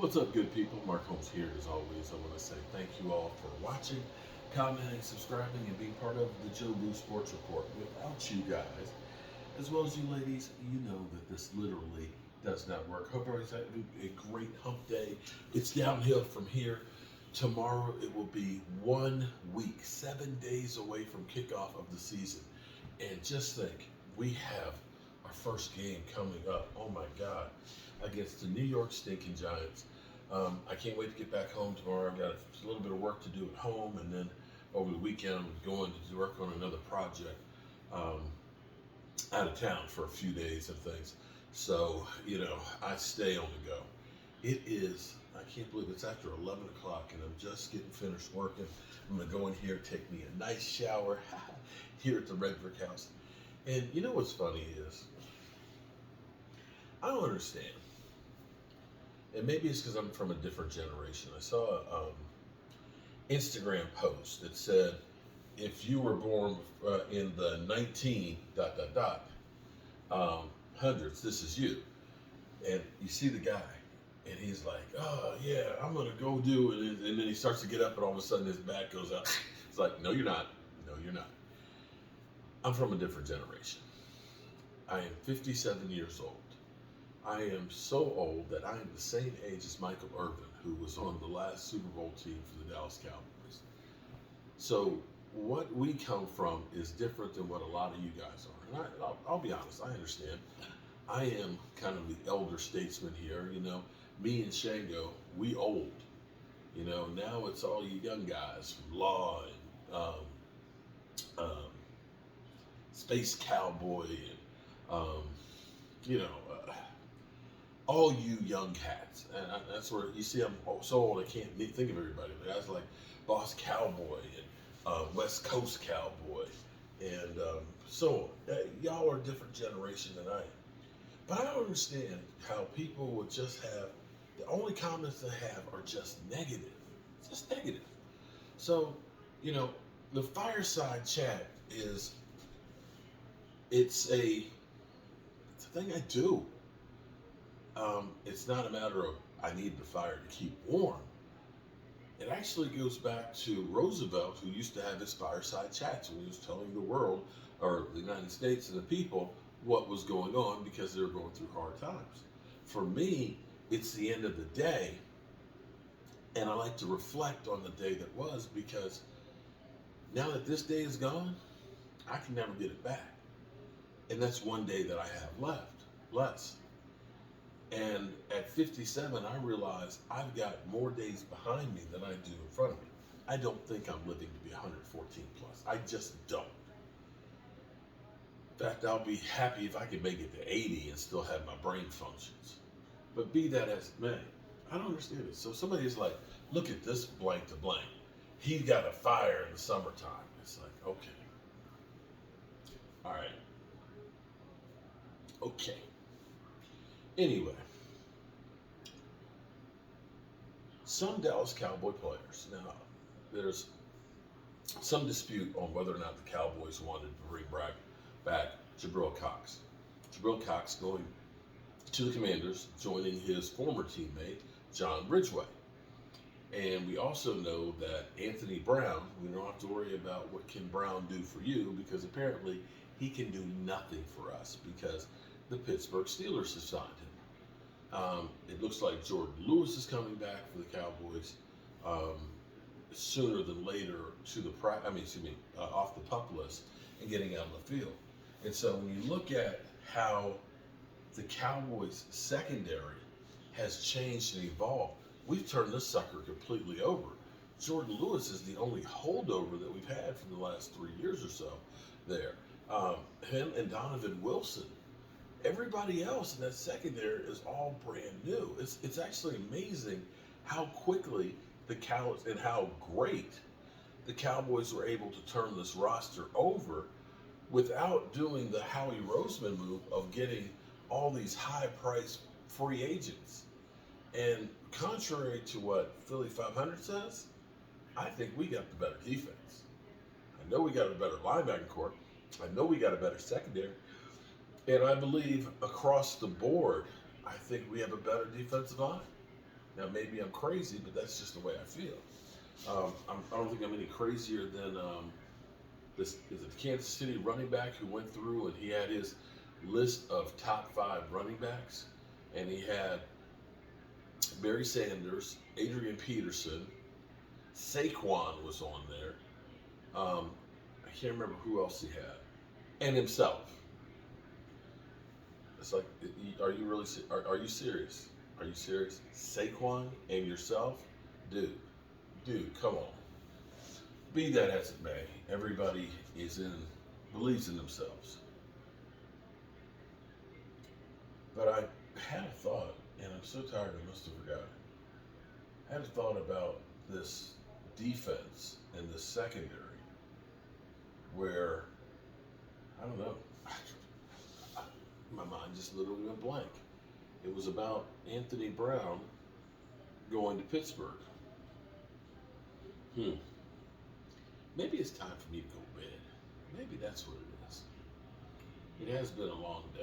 What's up, good people? Mark Holmes here. As always, I want to say thank you all for watching, commenting, subscribing, and being part of the Joe Blue Sports Report. Without you guys, as well as you ladies, you know that this literally does not work. Hope everybody's having a great hump day. It's downhill from here. Tomorrow it will be 1 week, 7 days away from kickoff of the season. And just think, we have our first game coming up. Oh my God, against the New York Stinking Giants. I can't wait to get back home tomorrow. I've got a little bit of work to do at home, and then over the weekend I'm going to work on another project out of town for a few days and things. So, I stay on the go. It is, I can't believe it's after 11 o'clock and I'm just getting finished working. I'm going to go in here, take me a nice shower here at the Red Brick House. And you know what's funny is, I don't understand. And maybe it's because I'm from a different generation. I saw an Instagram post that said, if you were born in the 19 dot dot dot hundreds, this is you. And you see the guy, and he's like, oh yeah, I'm gonna go do it. And then he starts to get up, and all of a sudden his back goes up. It's like, no, you're not. No, you're not. I'm from a different generation. I am 57 years old. I am so old that I am the same age as Michael Irvin, who was on the last Super Bowl team for the Dallas Cowboys. So what we come from is different than what a lot of you guys are. And I'll be honest, I understand. I am kind of the elder statesman here. Me and Shango, we old. Now it's all you young guys from Law and Space Cowboy and, all you young cats. And that's where you see I'm so old I can't think of everybody. But guys like Boss Cowboy and West Coast Cowboy and so on. Y'all are a different generation than I am. But I don't understand how people would just have, the only comments they have are just negative. It's just negative. So, the Fireside chat it's a thing I do. It's not a matter of I need the fire to keep warm. It actually goes back to Roosevelt, who used to have his fireside chats when he was telling the world, or the United States and the people, what was going on because they were going through hard times. For me, it's the end of the day, and I like to reflect on the day that was, because now that this day is gone, I can never get it back. And that's one day that I have less. And at 57, I realize I've got more days behind me than I do in front of me. I don't think I'm living to be 114 plus. I just don't. In fact, I'll be happy if I can make it to 80 and still have my brain functions. But be that as it may, I don't understand it. So somebody's like, look at this blank to blank. He got a fire in the summertime. It's like, okay. All right. Okay. Anyway, some Dallas Cowboy players. Now, there's some dispute on whether or not the Cowboys wanted to bring back Jabril Cox. Jabril Cox going to the Commanders, joining his former teammate, John Ridgeway. And we also know that Anthony Brown, we don't have to worry about what can Brown do for you, because apparently he can do nothing for us because the Pittsburgh Steelers have signed him. It looks like Jordan Lewis is coming back for the Cowboys sooner than later off the pup list and getting out of the field. And so when you look at how the Cowboys secondary has changed and evolved, we've turned this sucker completely over. Jordan Lewis is the only holdover that we've had for the last 3 years or so there. Him and Donovan Wilson. Everybody else in that secondary is all brand new. It's actually amazing how quickly the Cowboys and how great the Cowboys were able to turn this roster over without doing the Howie Roseman move of getting all these high-priced free agents. And contrary to what Philly 500 says, I think we got the better defense. I know we got a better linebacking core. I know we got a better secondary. And I believe across the board, I think we have a better defensive line. Now, maybe I'm crazy, but that's just the way I feel. I don't think I'm any crazier than this. Is it the Kansas City running back who went through and he had his list of top 5 running backs, and he had Barry Sanders, Adrian Peterson, Saquon was on there. I can't remember who else he had, and himself. It's like, are you really? Are you serious? Are you serious? Saquon and yourself, dude, come on. Be that as it may, everybody believes in themselves. But I had a thought, and I'm so tired I must have forgot. I had a thought about this defense and this secondary, where I don't know. My mind just literally went blank. It was about Anthony Brown going to Pittsburgh. Hmm. Maybe it's time for me to go to bed. Maybe that's what it is. It has been a long day.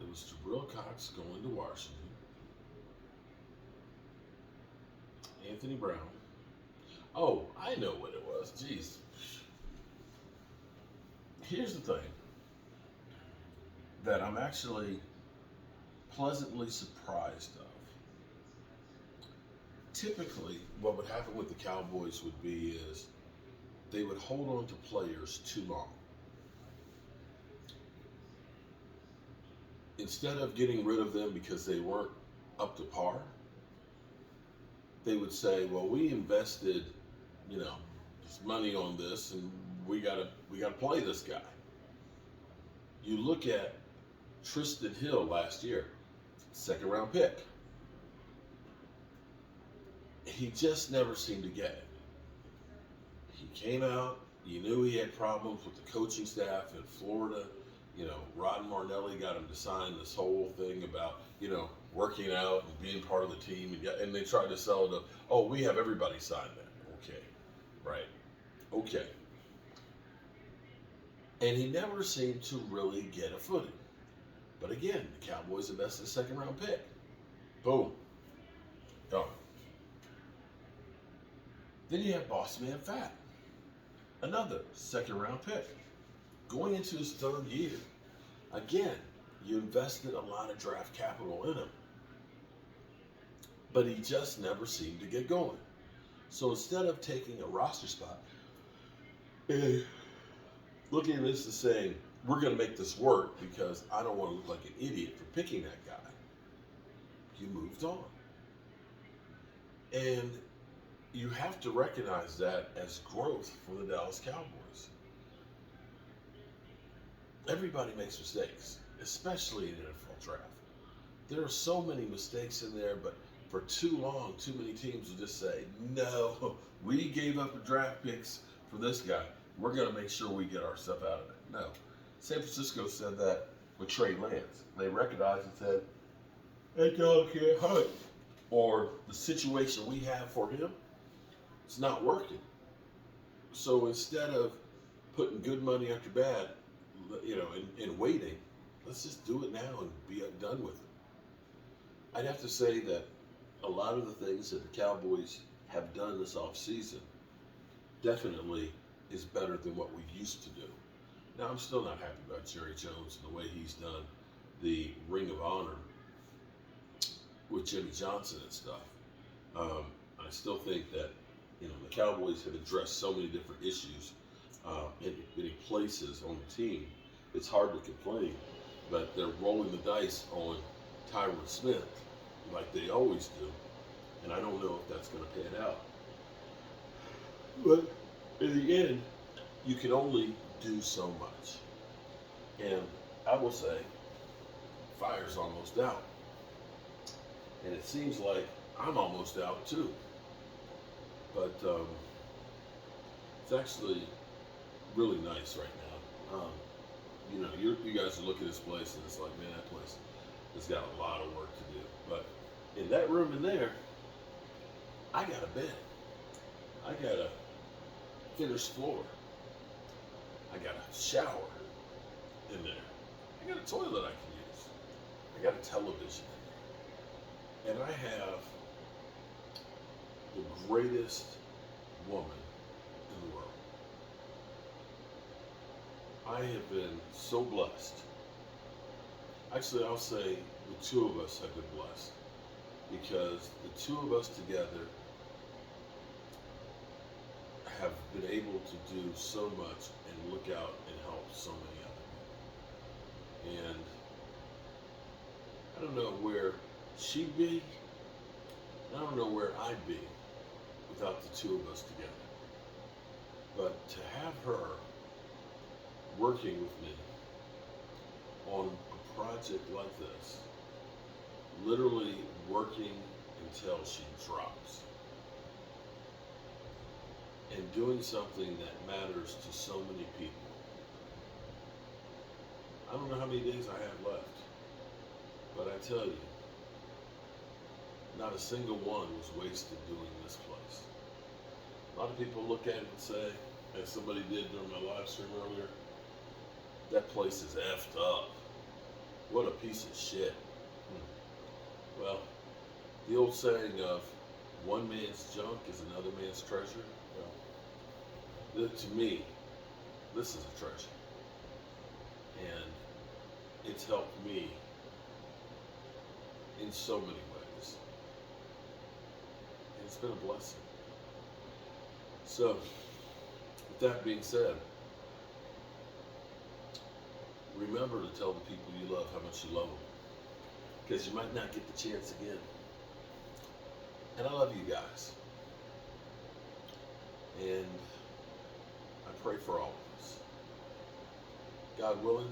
It was Jabril Cox going to Washington. Anthony Brown. Oh, I know what it was. Jeez. Here's the thing that I'm actually pleasantly surprised of. Typically, what would happen with the Cowboys would be is they would hold on to players too long. Instead of getting rid of them because they weren't up to par, they would say, "Well, we invested, this money on this, and we gotta play this guy." You look at Tristan Hill last year, 2nd-round pick. He just never seemed to get it. He came out, you knew he had problems with the coaching staff in Florida. Rod Marnelli got him to sign this whole thing about, working out and being part of the team. And they tried to sell it, oh, we have everybody sign that. Okay, right, okay. And he never seemed to really get a footing. But again, the Cowboys invested a 2nd-round pick. Boom. Gone. Then you have Boss Man Fat, another 2nd-round pick. Going into his 3rd year, again, you invested a lot of draft capital in him. But he just never seemed to get going. So instead of taking a roster spot, looking at this and saying, we're going to make this work because I don't want to look like an idiot for picking that guy, you moved on. And you have to recognize that as growth for the Dallas Cowboys. Everybody makes mistakes, especially in the NFL draft. There are so many mistakes in there, but for too long, too many teams will just say, no, we gave up the draft picks for this guy. We're going to make sure we get our stuff out of it. No. San Francisco said that with Trey Lance. They recognized and said, that dog can't hunt. Or the situation we have for him, it's not working. So instead of putting good money after bad, and waiting, let's just do it now and be done with it. I'd have to say that a lot of the things that the Cowboys have done this offseason definitely is better than what we used to do. Now, I'm still not happy about Jerry Jones and the way he's done the Ring of Honor with Jimmy Johnson and stuff. I still think that, the Cowboys have addressed so many different issues in many places on the team. It's hard to complain, but they're rolling the dice on Tyron Smith like they always do, and I don't know if that's going to pan out. But in the end, you can only do so much. And I will say, fire's almost out. And it seems like I'm almost out too. But it's actually really nice right now. You guys are looking at this place and it's like, man, that place has got a lot of work to do. But in that room in there, I got a bed. I got a finished floor. I got a shower in there. I got a toilet I can use. I got a television in there. And I have the greatest woman in the world. I have been so blessed. Actually, I'll say the two of us have been blessed because the two of us together have been able to do so much and look out and help so many other people. And I don't know where she'd be, and I don't know where I'd be without the two of us together. But to have her working with me on a project like this, literally working until she drops, and doing something that matters to so many people. I don't know how many days I have left, but I tell you, not a single one was wasted doing this place. A lot of people look at it and say, as somebody did during my live stream earlier, that place is effed up. What a piece of shit. Well, the old saying of one man's junk is another man's treasure. Well, to me, this is a treasure. And it's helped me in so many ways. And it's been a blessing. So, with that being said, remember to tell the people you love how much you love them. Because you might not get the chance again. And I love you guys. And I pray for all of us. God willing,